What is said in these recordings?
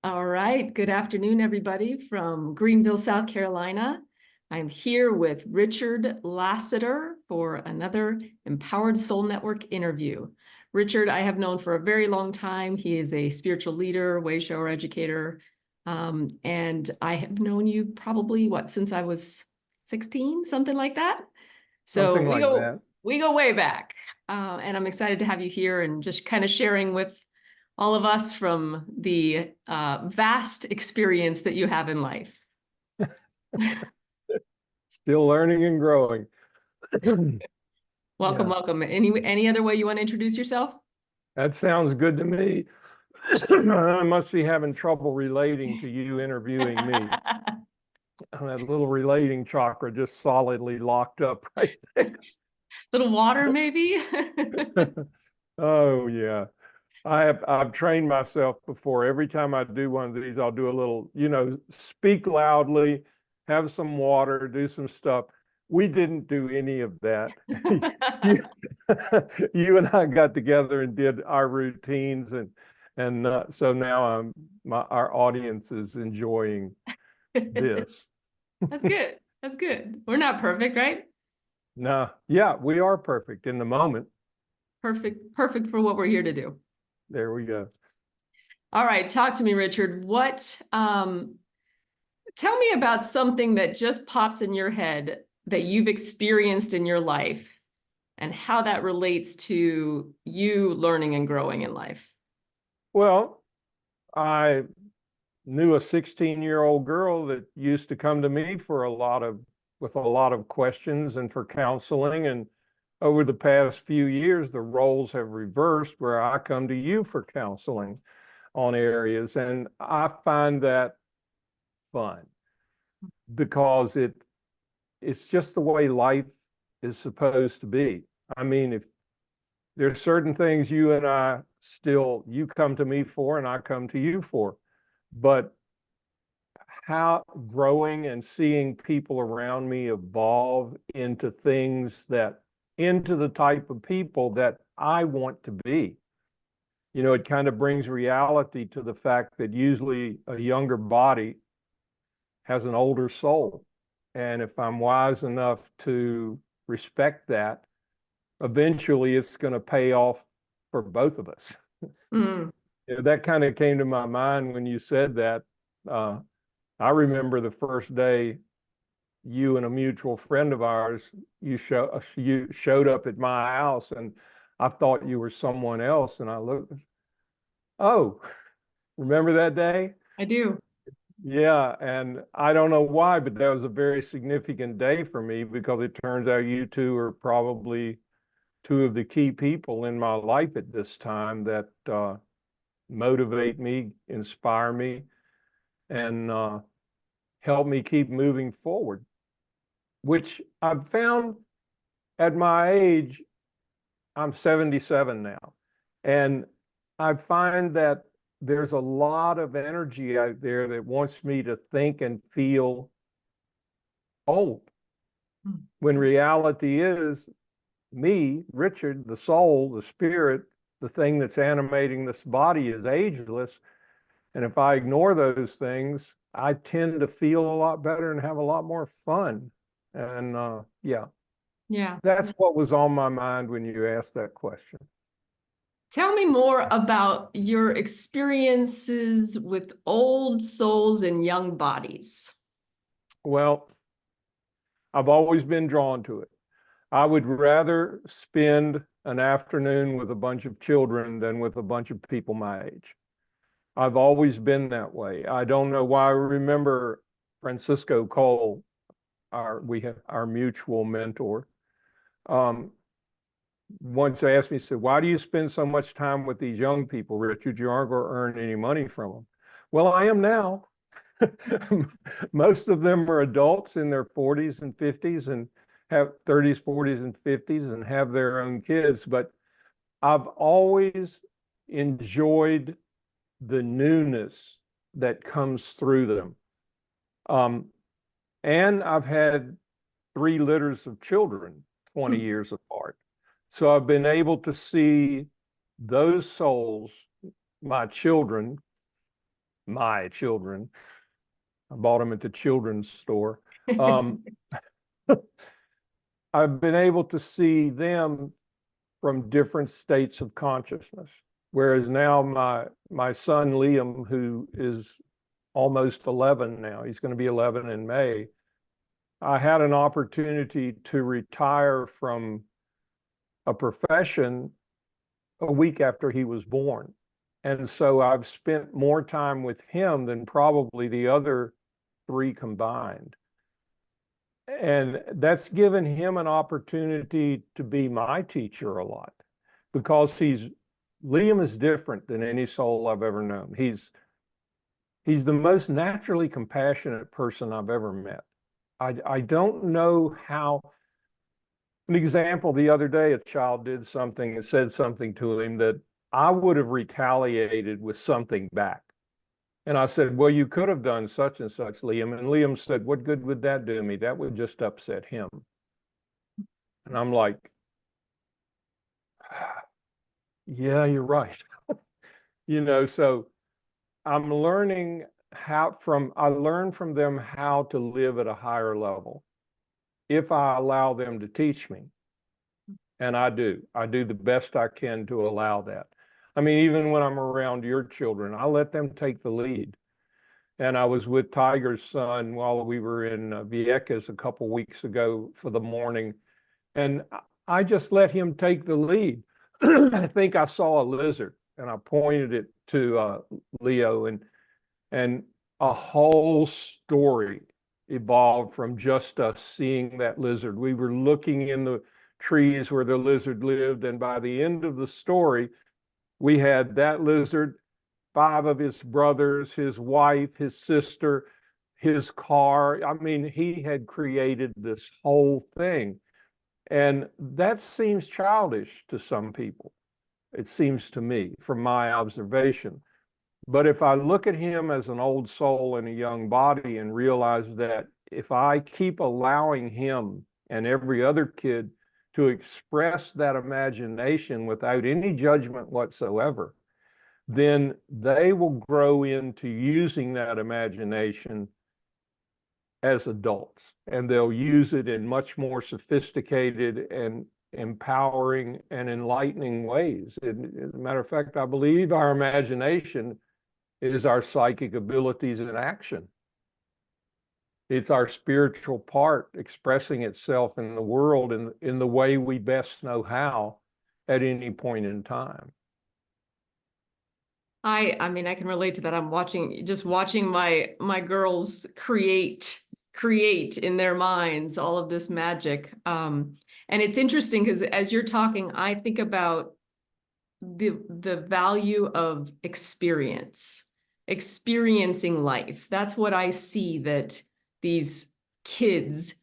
All right. Good afternoon, everybody from Greenville, South Carolina. I'm here with Richard Lassiter for another Empowered Soul Network interview. Richard, I have known for a very long time. He is a spiritual leader, way shower educator. And I have known you probably, since I was 16, something like that. So Something like that. we go way back. And I'm excited to have you here and just kind of sharing with all of us from the vast experience that you have in life. Still learning and growing. Welcome, Yeah, welcome. Any other way you want to introduce yourself? that sounds good to me. I must be having trouble relating to you interviewing me. That little relating chakra just solidly locked up right there. Little water, maybe? Oh yeah. I've trained myself before. Every time I do one of these, I'll do a little, speak loudly, have some water, do some stuff. We didn't do any of that. You, you and I got together and did our routines, and so now our audience is enjoying this. That's good. That's good. We're not perfect, right? Nah, yeah, we are perfect in the moment. Perfect for what we're here to do. There we go. All right, talk to me, Richard. Tell me about something that just pops in your head that you've experienced in your life and how that relates to you learning and growing in life. Well, I knew a 16-year-old girl that used to come to me with a lot of questions and for counseling. And over the past few years, the roles have reversed where I come to you for counseling on areas. And I find that fun because it's just the way life is supposed to be. I mean, if there's certain things you come to me for and I come to you for, but how growing and seeing people around me evolve into the type of people that I want to be. It kind of brings reality to the fact that usually a younger body has an older soul. And if I'm wise enough to respect that, eventually it's going to pay off for both of us. Mm. That kind of came to my mind when you said that. I remember the first day you and a mutual friend of ours, you showed up at my house, and I thought you were someone else. And I looked, oh, remember that day? I do. Yeah, and I don't know why, but that was a very significant day for me because it turns out you two are probably two of the key people in my life at this time that motivate me, inspire me, and help me keep moving forward, which I've found at my age. I'm 77 now, and I find that there's a lot of energy out there that wants me to think and feel old, when reality is me, Richard, the soul, the spirit, the thing that's animating this body is ageless. And if I ignore those things, I tend to feel a lot better and have a lot more fun. And Yeah. that's what was on my mind when you asked that question. Tell me more about your experiences with old souls and young bodies. Well, I've always been drawn to it. I would rather spend an afternoon with a bunch of children than with a bunch of people my age. I've always been that way. I don't know why. I remember Francisco Cole, our mutual mentor, once asked me, said, "Why do you spend so much time with these young people, Richard? You aren't going to earn any money from them." Well, I am now. Most of them are adults in their 40s and 50s and have 30s, 40s, and 50s and have their own kids. But I've always enjoyed the newness that comes through them. And I've had 3 litters of children 20 years apart. So I've been able to see those souls, my children, my children. I bought them at the children's store. Um, I've been able to see them from different states of consciousness. Whereas now my son Liam, who is almost 11 now, he's going to be 11 in May, I had an opportunity to retire from a profession a week after he was born. And so I've spent more time with him than probably the other three combined. And that's given him an opportunity to be my teacher a lot, because Liam is different than any soul I've ever known. He's the most naturally compassionate person I've ever met. I don't know how. An example, the other day, a child did something and said something to him that I would have retaliated with something back. And I said, well, you could have done such and such, Liam. And Liam said, what good would that do me? That would just upset him. And I'm like, yeah, you're right. So I'm learning I learn from them how to live at a higher level if I allow them to teach me. And I do the best I can to allow that. I mean, even when I'm around your children, I let them take the lead. And I was with Tiger's son while we were in Vieques a couple weeks ago for the morning. And I just let him take the lead. I think I saw a lizard and I pointed it to Leo, and a whole story evolved from just us seeing that lizard. We were looking in the trees where the lizard lived, and by the end of the story, we had that lizard, 5 of his brothers, his wife, his sister, his car. I mean, he had created this whole thing. And that seems childish to some people. It seems to me, from my observation. But if I look at him as an old soul in a young body and realize that if I keep allowing him and every other kid to express that imagination without any judgment whatsoever, then they will grow into using that imagination as adults, and they'll use it in much more sophisticated and empowering and enlightening ways. As a matter of fact, I believe our imagination is our psychic abilities in action. It's our spiritual part expressing itself in the world in the way we best know how at any point in time. I mean, I can relate to that. I'm watching my girls create in their minds all of this magic. And it's interesting because as you're talking, I think about the value of experiencing life. That's what I see that these kids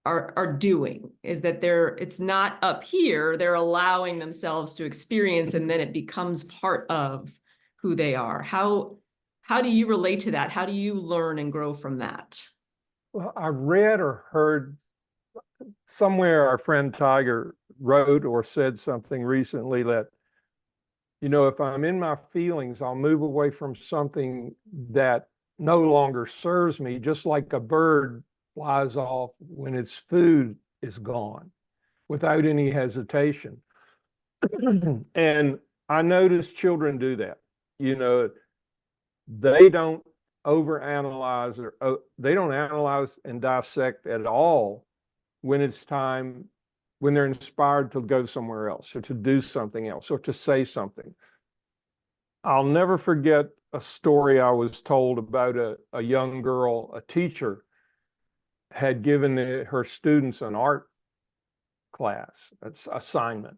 are doing, is that it's not up here, they're allowing themselves to experience, and then it becomes part of who they are. How do you relate to that? How do you learn and grow from that? Well, I read or heard somewhere our friend Tiger wrote or said something recently that, if I'm in my feelings, I'll move away from something that no longer serves me, just like a bird flies off when its food is gone without any hesitation. And I notice children do that. They don't overanalyze they don't analyze and dissect at all when it's time, when they're inspired to go somewhere else or to do something else or to say something. I'll never forget a story I was told about a young girl, a teacher had given her students an art class, assignment.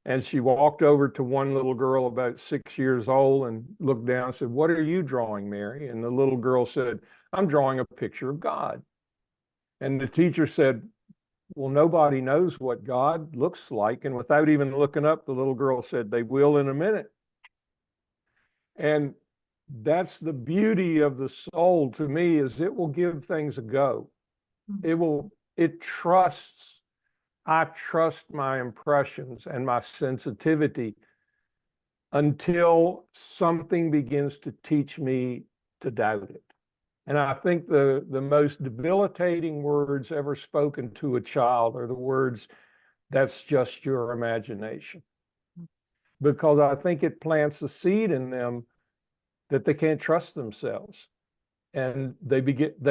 And she walked over to one little girl about 6 years old and looked down and said, "What are you drawing, Mary?" And the little girl said, "I'm drawing a picture of God." And the teacher said, "Well, nobody knows what God looks like." And without even looking up, the little girl said, "They will in a minute." And that's the beauty of the soul to me, is it will give things a go. It trusts. I trust my impressions and my sensitivity until something begins to teach me to doubt it. And I think the most debilitating words ever spoken to a child are the words, "That's just your imagination." Because I think it plants a seed in them that they can't trust themselves. And they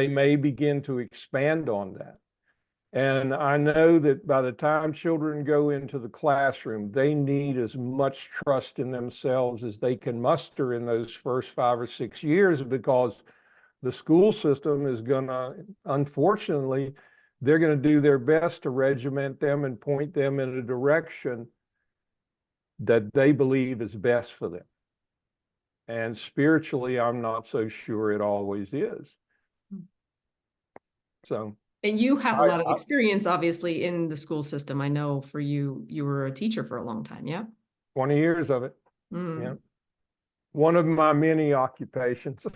may begin to expand on that. And I know that by the time children go into the classroom, they need as much trust in themselves as they can muster in those first 5 or 6 years, because the school system is going to, unfortunately, they're going to do their best to regiment them and point them in a direction that they believe is best for them. And spiritually, I'm not so sure it always is. So. And you have a lot of I experience, obviously, in the school system. I know for you, you were a teacher for a long time, yeah? 20 years of it. Mm. Yeah. One of my many occupations.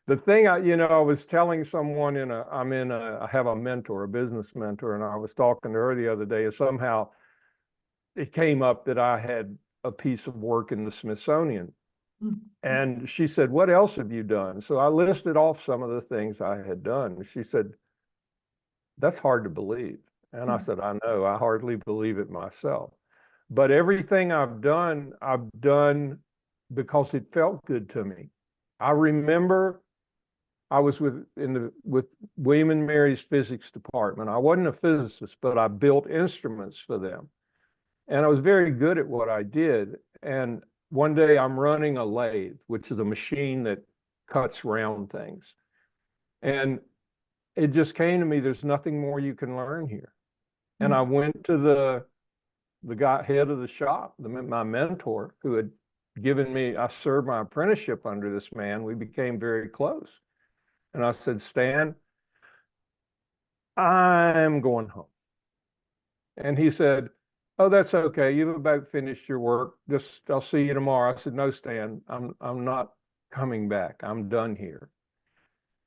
The thing I was telling someone I have a mentor, a business mentor, and I was talking to her the other day, and somehow it came up that I had a piece of work in the Smithsonian. Mm. And she said, "What else have you done?" So I listed off some of the things I had done. She said, "That's hard to believe." And I said, "I know, I hardly believe it myself. But everything I've done because it felt good to me." I remember I was with William and Mary's physics department. I wasn't a physicist, but I built instruments for them. And I was very good at what I did. And one day I'm running a lathe, which is a machine that cuts round things. And it just came to me, there's nothing more you can learn here. And I went to the head of the shop, my mentor, who had I served my apprenticeship under this man. We became very close. And I said, "Stan, I'm going home." And he said, "Oh, that's okay. You've about finished your work. I'll see you tomorrow." I said, "No, Stan, I'm not coming back. I'm done here."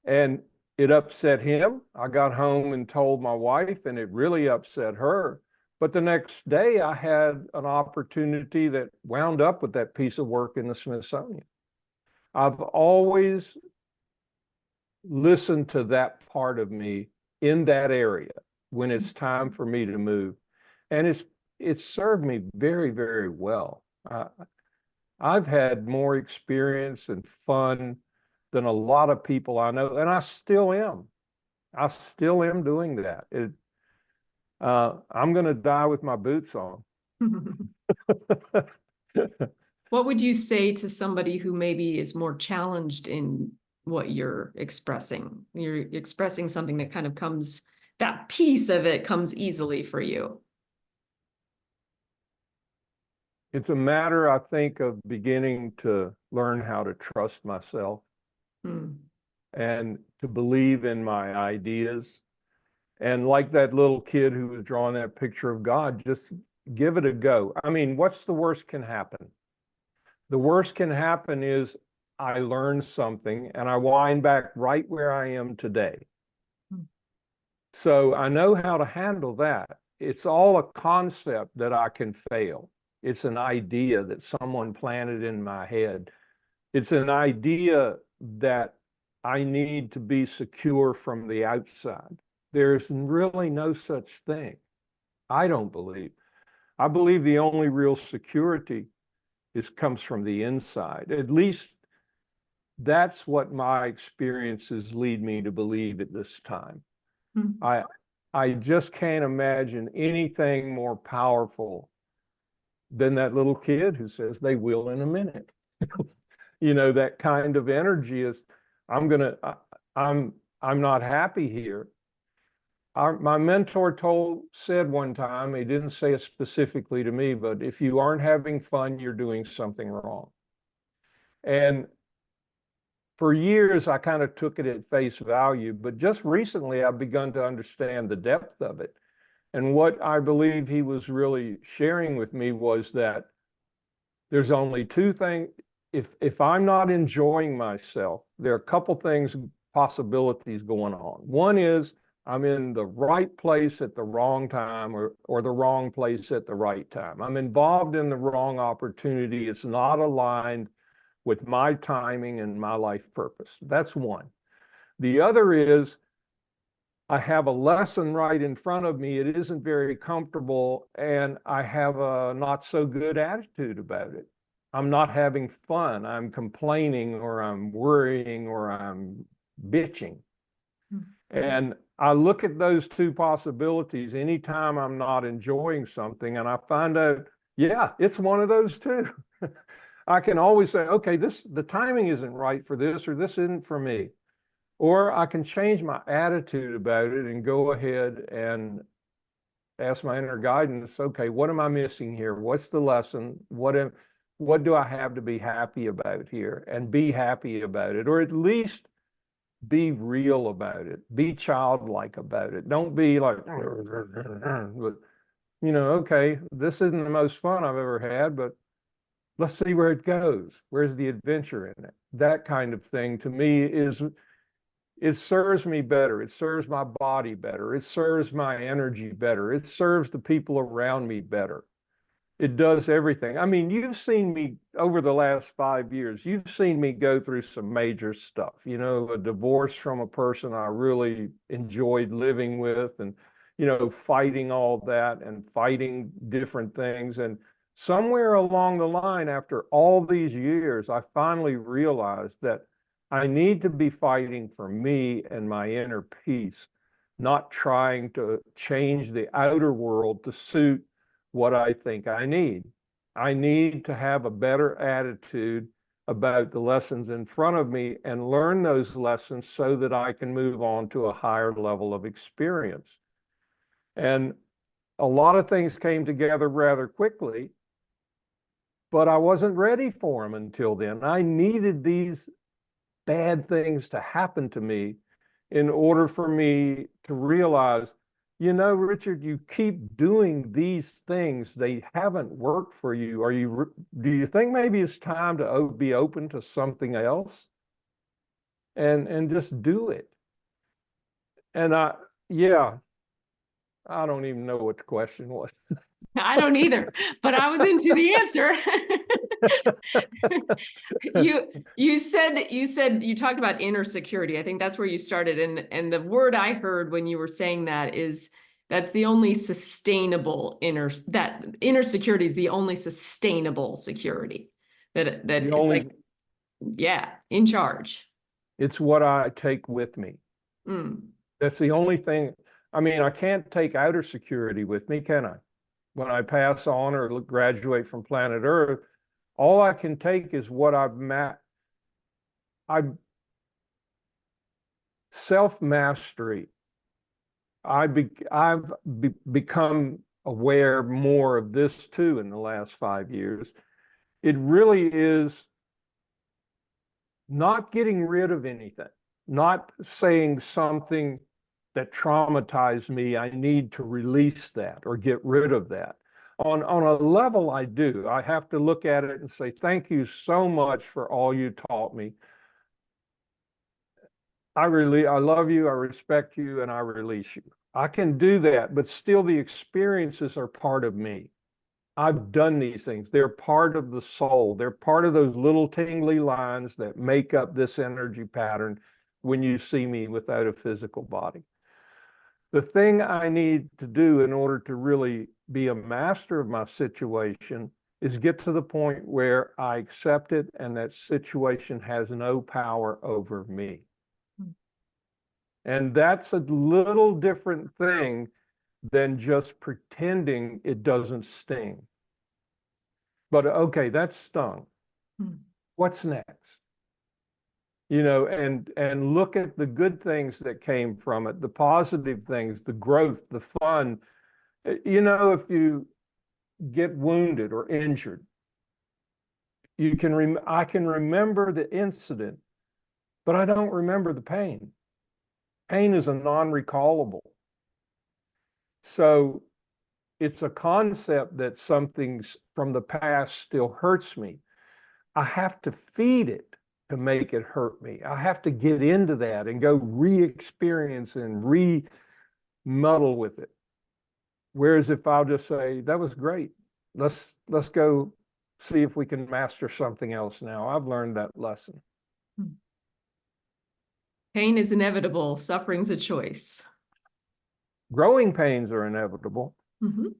And it upset him. I got home and told my wife, and it really upset her. But the next day I had an opportunity that wound up with that piece of work in the Smithsonian. I've always listened to that part of me in that area when it's time for me to move. And it's served me very, very well. I've had more experience and fun than a lot of people I know, and I still am. I still am doing that. I'm going to die with my boots on. What would you say to somebody who maybe is more challenged in what you're expressing? You're expressing something that kind of that piece of it comes easily for you. It's a matter, I think, of beginning to learn how to trust myself and to believe in my ideas. And like that little kid who was drawing that picture of God, just give it a go. I mean, what's the worst can happen? The worst can happen is I learn something and I wind back right where I am today. So I know how to handle that. It's all a concept that I can fail. It's an idea that someone planted in my head. It's an idea that I need to be secure from the outside. There's really no such thing. I don't believe. I believe the only real security comes from the inside. At least that's what my experiences lead me to believe at this time. I just can't imagine anything more powerful than that little kid who says they will in a minute. That kind of energy is, I'm not happy here. My mentor said one time, he didn't say it specifically to me, but if you aren't having fun, you're doing something wrong. And for years, I kind of took it at face value, but just recently I've begun to understand the depth of it. And what I believe he was really sharing with me was that there's only two things. If I'm not enjoying myself, there are a couple things, possibilities going on. One is I'm in the right place at the wrong time or the wrong place at the right time. I'm involved in the wrong opportunity. It's not aligned with my timing and my life purpose. That's one. The other is I have a lesson right in front of me. It isn't very comfortable, and I have a not so good attitude about it. I'm not having fun. I'm complaining, or I'm worrying, or I'm bitching. And I look at those two possibilities anytime I'm not enjoying something, and I find out, yeah, it's one of those two. I can always say, okay, the timing isn't right for this, or this isn't for me. Or I can change my attitude about it and go ahead and ask my inner guidance, okay, what am I missing here? What's the lesson? What do I have to be happy about here? And be happy about it, or at least be real about it. Be childlike about it. Don't be like, but, okay, this isn't the most fun I've ever had, but let's see where it goes. Where's the adventure in it? That kind of thing to me it serves me better. It serves my body better. It serves my energy better. It serves the people around me better. It does everything. I mean, you've seen me over the last 5 years, you've seen me go through some major stuff, a divorce from a person I really enjoyed living with, and, fighting all that and fighting different things. And somewhere along the line, after all these years, I finally realized that I need to be fighting for me and my inner peace, not trying to change the outer world to suit what I think I need. I need to have a better attitude about the lessons in front of me and learn those lessons so that I can move on to a higher level of experience. And a lot of things came together rather quickly, but I wasn't ready for them until then. I needed these bad things to happen to me in order for me to realize, Richard, you keep doing these things. They haven't worked for you. Do you think maybe it's time to be open to something else? And just do it. And yeah, I don't even know what the question was. I don't either, but I was into the answer. You talked about inner security. I think that's where you started. And the word I heard when you were saying that is that's the only sustainable inner security is the only sustainable security. That it's like, yeah, in charge. It's what I take with me. That's the only thing. I mean, I can't take outer security with me, can I? When I pass on or graduate from planet Earth, all I can take is what I've self-mastery. I've become aware more of this too in the last 5 years. It really is not getting rid of anything, not saying something that traumatized me, I need to release that or get rid of that. On a level, I do. I have to look at it and say, thank you so much for all you taught me. I love you, I respect you, and I release you. I can do that, but still the experiences are part of me. I've done these things. They're part of the soul. They're part of those little tingly lines that make up this energy pattern when you see me without a physical body. The thing I need to do in order to really be a master of my situation is get to the point where I accept it and that situation has no power over me. And that's a little different thing than just pretending it doesn't sting. But okay, that's stung. What's next? And look at the good things that came from it, the positive things, the growth, the fun. If you get wounded or injured, I can remember the incident, but I don't remember the pain. Pain is a non-recallable. So it's a concept that something from the past still hurts me. I have to feed it to make it hurt me. I have to get into that and go re-experience and re-muddle with it. Whereas if I'll just say, that was great, let's go see if we can master something else now. I've learned that lesson. Pain is inevitable. Suffering's a choice. Growing pains are inevitable. Mhm.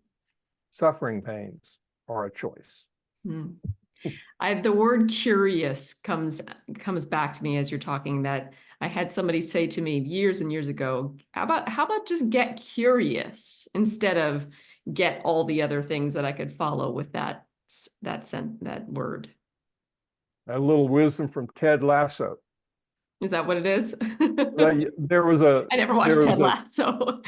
Suffering pains are a choice. Hmm. The word curious comes back to me as you're talking, that I had somebody say to me years and years ago, how about just get curious instead of get all the other things that I could follow with that word. A little wisdom from Ted Lasso. Is that what it is? There was a I never watched Ted Lasso.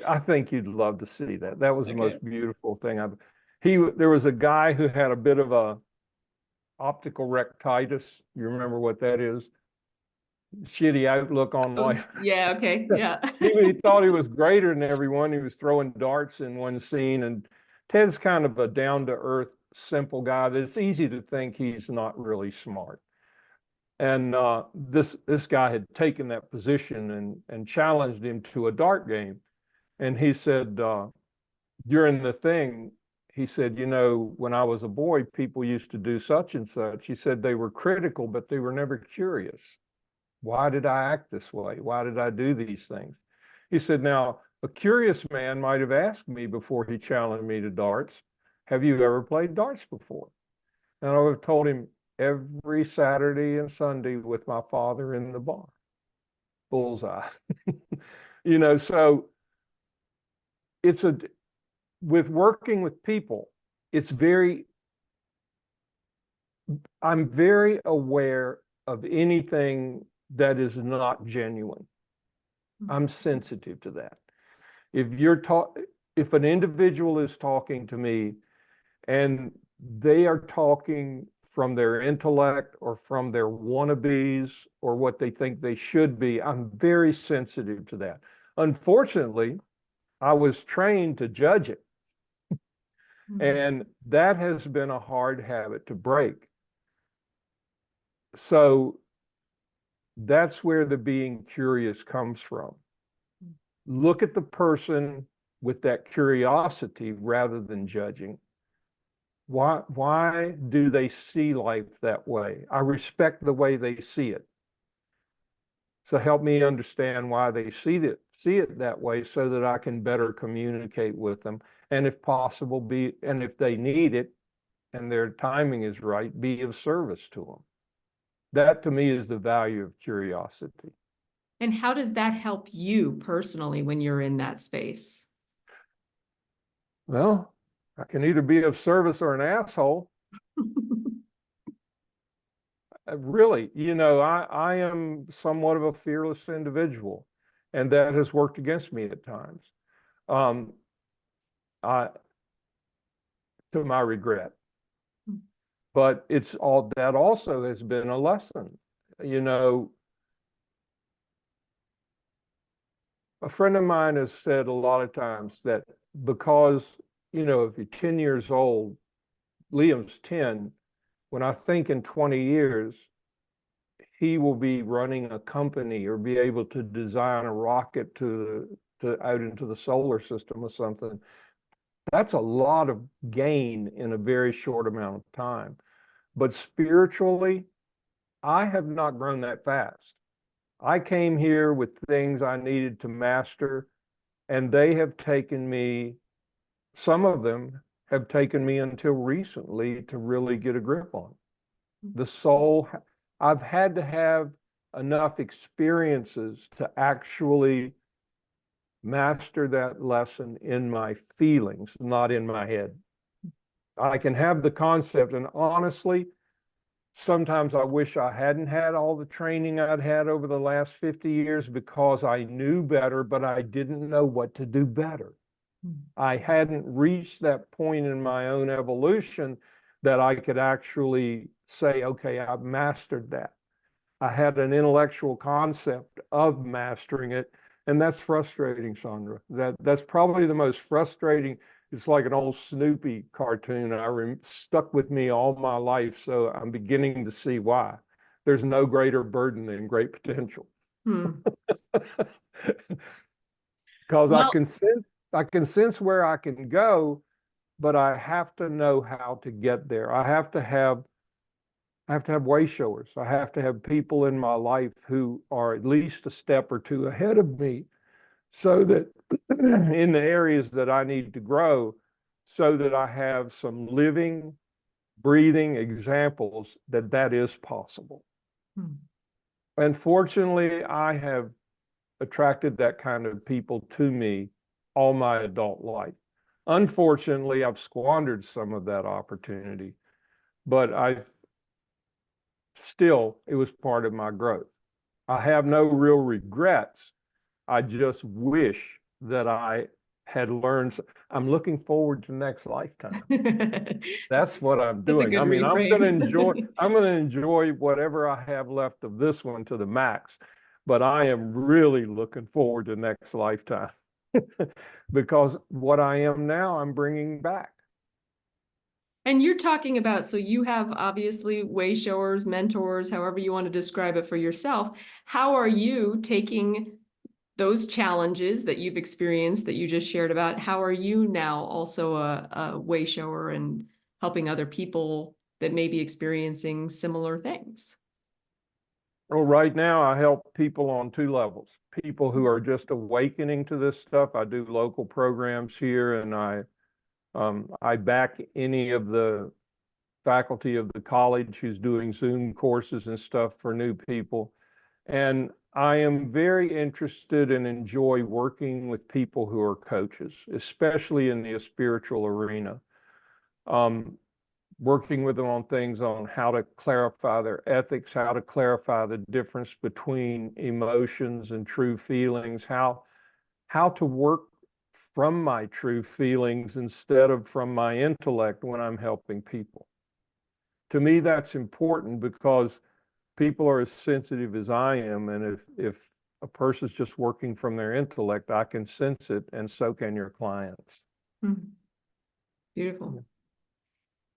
I think you'd love to see that. That was the Okay. most beautiful thing there was a guy who had a bit of a optical rectitis. You remember what that is? Shitty outlook on life. Yeah, okay. Yeah. He thought he was greater than everyone. He was throwing darts in one scene, and Ted's kind of a down-to-earth, simple guy that it's easy to think he's not really smart. And this guy had taken that position and challenged him to a dart game. And he said, during the thing, he said, you know, when I was a boy, people used to do such and such. He said they were critical, but they were never curious. Why did I act this way? Why did I do these things? He said, now, a curious man might have asked me before he challenged me to darts, have you ever played darts before? And I would have told him every Saturday and Sunday with my father in the bar. Bullseye. You know, so with working with people, I'm very aware of anything that is not genuine. I'm sensitive to that. If an individual is talking to me and they are talking from their intellect or from their wannabes or what they think they should be, I'm very sensitive to that. Unfortunately, I was trained to judge it. And that has been a hard habit to break. So that's where the being curious comes from. Look at the person with that curiosity rather than judging. Why do they see life that way? I respect the way they see it. So help me understand why they see it that way so that I can better communicate with them. And if possible, and if they need it and their timing is right, be of service to them. That to me is the value of curiosity. And how does that help you personally when you're in that space? Well, I can either be of service or an asshole. Really, you know, I am somewhat of a fearless individual, and that has worked against me at times. I, to my regret. But that also has been a lesson. You know, a friend of mine has said a lot of times that because, you know, if you're 10 years old, Liam's 10, when I think in 20 years, he will be running a company or be able to design a rocket out into the solar system or something. That's a lot of gain in a very short amount of time. But spiritually, I have not grown that fast. I came here with things I needed to master, and they have taken me, some of them have taken me until recently to really get a grip on. The soul, I've had to have enough experiences to actually master that lesson in my feelings, not in my head. I can have the concept, and honestly, sometimes I wish I hadn't had all the training I'd had over the last 50 years because I knew better, but I didn't know what to do better. I hadn't reached that point in my own evolution that I could actually say, okay, I've mastered that. I had an intellectual concept of mastering it, and that's frustrating, Sandra. That's probably the most frustrating. It's like an old Snoopy cartoon. Stuck with me all my life, so I'm beginning to see why. There's no greater burden than great potential. Because I can sense where I can go, but I have to know how to get there. I have to have way showers. I have to have people in my life who are at least a step or two ahead of me, so that in the areas that I need to grow, so that I have some living, breathing examples that is possible. Hmm. And fortunately, I have attracted that kind of people to me all my adult life. Unfortunately, I've squandered some of that opportunity, but it was part of my growth. I have no real regrets. I just wish that I had learned. I'm looking forward to next lifetime. That's what I'm That's a doing. good I mean, reframe. I'm going to enjoy whatever I have left of this one to the max, but I am really looking forward to next lifetime because what I am now, I'm bringing back. And you're talking about, so you have obviously way showers, mentors, however you want to describe it for yourself. How are you taking those challenges that you've experienced that you just shared about? How are you now also a way shower and helping other people that may be experiencing similar things? Well, right now I help people on two levels. People who are just awakening to this stuff. I do local programs here, and I back any of the faculty of the college who's doing Zoom courses and stuff for new people. And I am very interested and enjoy working with people who are coaches, especially in the spiritual arena. Working with them on things on how to clarify their ethics, how to clarify the difference between emotions and true feelings, how to work from my true feelings instead of from my intellect when I'm helping people. To me, that's important because people are as sensitive as I am, and if a person's just working from their intellect, I can sense it, and so can your clients. Beautiful.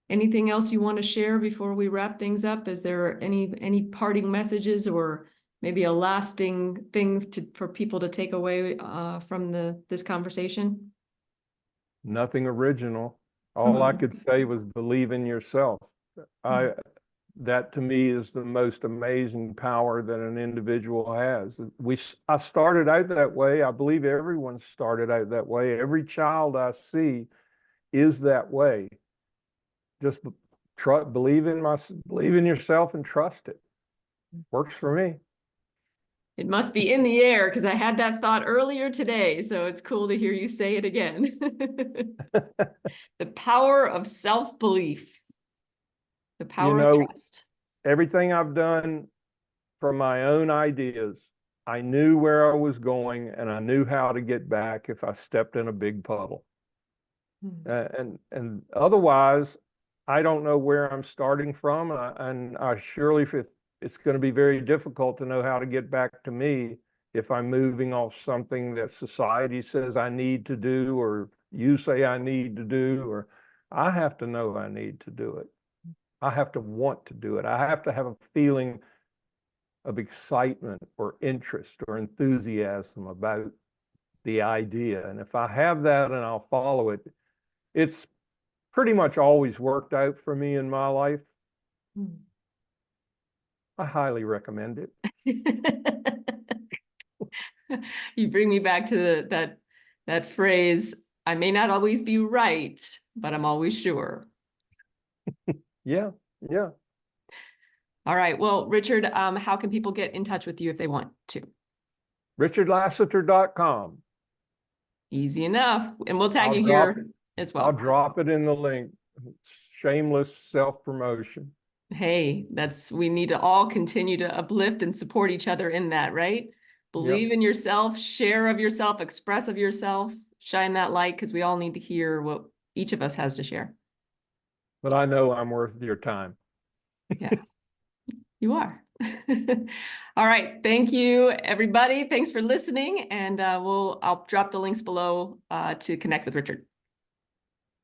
Anything else you want to share before we wrap things up? Is there any parting messages or maybe a lasting thing for people to take away from this conversation? Nothing original. All I could say was believe in yourself. That to me is the most amazing power that an individual has. I started out that way. I believe everyone started out that way. Every child I see is that way. Just believe in yourself and trust it. Works for me. It must be in the air because I had that thought earlier today. So it's cool to hear you say it again. The power of self-belief, the You power of know, trust. everything I've done from my own ideas, I knew where I was going and I knew how to get back if I stepped in a big puddle. And otherwise, I don't know where I'm starting from, and I surely, if it's going to be very difficult to know how to get back to me if I'm moving off something that society says I need to do, or you say I need to do, or I have to know I need to do it. I have to want to do it. I have to have a feeling of excitement or interest or enthusiasm about the idea. And if I have that and I'll follow it, it's pretty much always worked out for me in my life. I highly recommend it. You bring me back to that phrase, I may not always be right, but I'm always sure. Yeah, yeah. All right. Well, Richard, how can people get in touch with you if they want to? RichardLassiter.com. Easy enough. And we'll tag I'll you drop here as I'll well. drop it in the link. Shameless self-promotion. Hey, we need to all continue to uplift and support each other in that, right? Believe Yep. in yourself, share of yourself, express of yourself, shine that light because we all need to hear what each of us has to share. But I know I'm worth your time. Yeah, you are. All right. Thank you, everybody. Thanks for listening. And I'll drop the links below to connect with Richard.